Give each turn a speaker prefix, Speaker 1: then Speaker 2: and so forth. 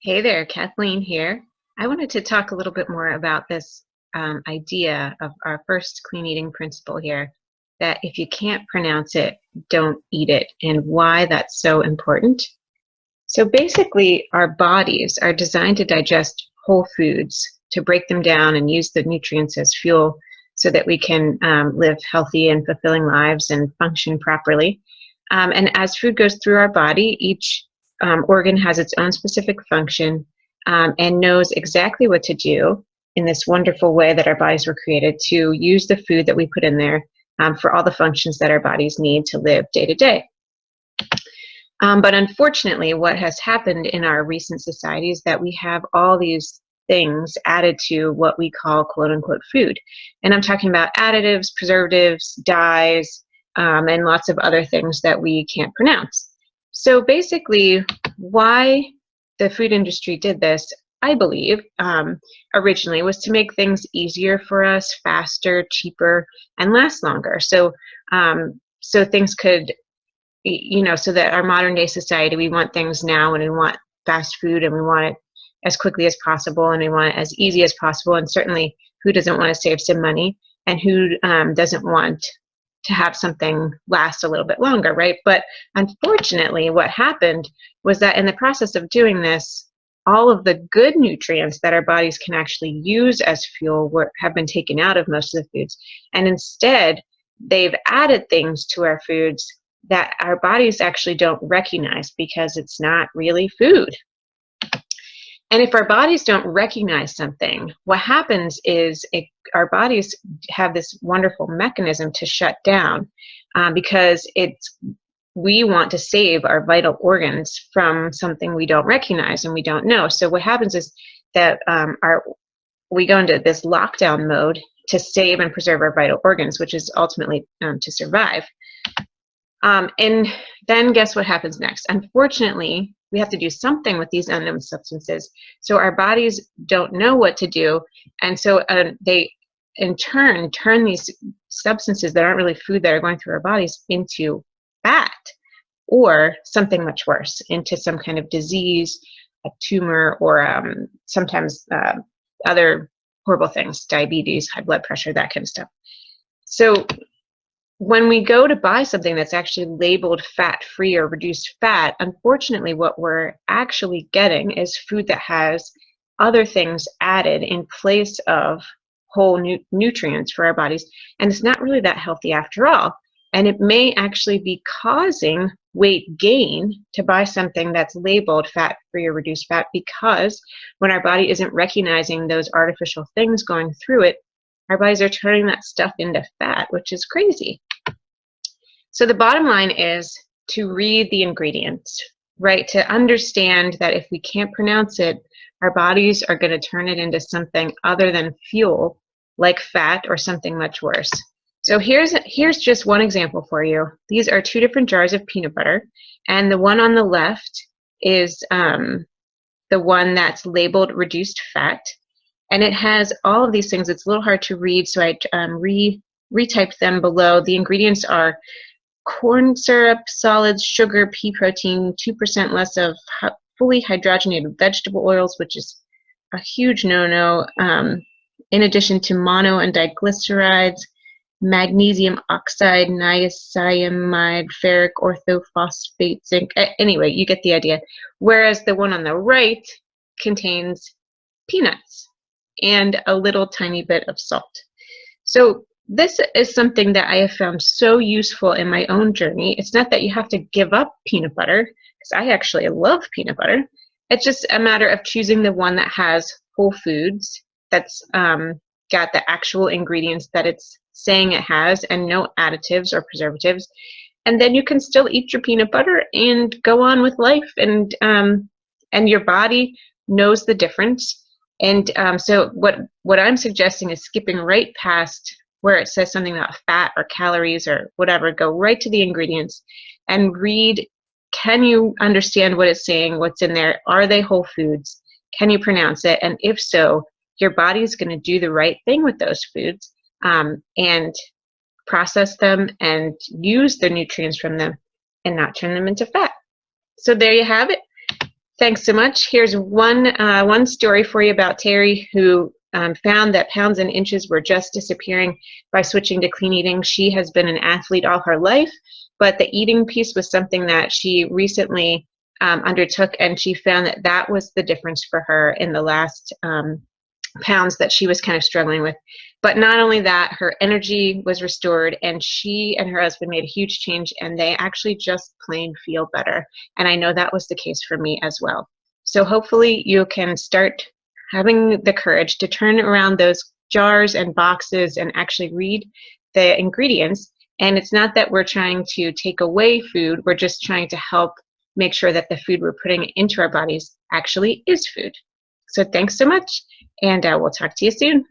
Speaker 1: Hey there, Kathleen here. I wanted to talk a little bit more about this idea of our first clean eating principle here, that if you can't pronounce it, don't eat it, and why that's so important. So basically, our bodies are designed to digest whole foods, to break them down and use the nutrients as fuel so that we can live healthy and fulfilling lives and function properly. And as food goes through our body, each organ has its own specific function and knows exactly what to do in this wonderful way that our bodies were created to use the food that we put in there for all the functions that our bodies need to live day to day. But unfortunately, what has happened in our recent society is that we have all these things added to what we call quote unquote food. And I'm talking about additives, preservatives, dyes, and lots of other things that we can't pronounce. So basically, why the food industry did this, I believe, originally was to make things easier for us, faster, cheaper, and last longer. So things could, so that our modern day society, we want things now and we want fast food and we want it as quickly as possible and we want it as easy as possible. And certainly, who doesn't want to save some money, and who doesn't want to have something last a little bit longer, right? But unfortunately, what happened was that in the process of doing this, all of the good nutrients that our bodies can actually use as fuel have been taken out of most of the foods. And instead, they've added things to our foods that our bodies actually don't recognize because it's not really food. And if our bodies don't recognize something, what happens is our bodies have this wonderful mechanism to shut down because we want to save our vital organs from something we don't recognize and we don't know. So what happens is that we go into this lockdown mode to save and preserve our vital organs, which is ultimately to survive. And then guess what happens next? Unfortunately, we have to do something with these unknown substances. So our bodies don't know what to do. And so they, in turn these substances that aren't really food that are going through our bodies into fat, or something much worse, into some kind of disease, a tumor, or sometimes other horrible things, diabetes, high blood pressure, that kind of stuff. So when we go to buy something that's actually labeled fat-free or reduced fat, unfortunately what we're actually getting is food that has other things added in place of whole nutrients for our bodies, and it's not really that healthy after all. And it may actually be causing weight gain to buy something that's labeled fat-free or reduced fat, because when our body isn't recognizing those artificial things going through it, our bodies are turning that stuff into fat, which is crazy. So the bottom line is to read the ingredients, right? To understand that if we can't pronounce it, our bodies are going to turn it into something other than fuel, like fat or something much worse. So here's just one example for you. These are two different jars of peanut butter, and the one on the left is the one that's labeled reduced fat, and it has all of these things. It's a little hard to read, so I retyped them below. The ingredients are corn syrup, solids, sugar, pea protein, 2% less of fully hydrogenated vegetable oils, which is a huge no-no, in addition to mono and diglycerides, magnesium oxide, niacinamide, ferric orthophosphate, zinc. Anyway, you get the idea. Whereas the one on the right contains peanuts and a little tiny bit of salt. So this is something that I have found so useful in my own journey. It's not that you have to give up peanut butter, because I actually love peanut butter. It's just a matter of choosing the one that has whole foods, that's got the actual ingredients that it's saying it has, and no additives or preservatives. And then you can still eat your peanut butter and go on with life, and your body knows the difference. And so what I'm suggesting is skipping right past where it says something about fat or calories or whatever. Go right to the ingredients and read. Can you understand what it's saying, what's in there? Are they whole foods? Can you pronounce it? And if so, your body's going to do the right thing with those foods and process them and use the nutrients from them and not turn them into fat. So there you have it. Thanks so much. Here's one story for you about Teri, who found that pounds and inches were just disappearing by switching to clean eating. She has been an athlete all her life, but the eating piece was something that she recently undertook, and she found that that was the difference for her in the last pounds that she was kind of struggling with. But not only that, her energy was restored, and she and her husband made a huge change, and they actually just plain feel better. And I know that was the case for me as well. So hopefully you can start having the courage to turn around those jars and boxes and actually read the ingredients. And it's not that we're trying to take away food, we're just trying to help make sure that the food we're putting into our bodies actually is food. So thanks so much, and we'll talk to you soon.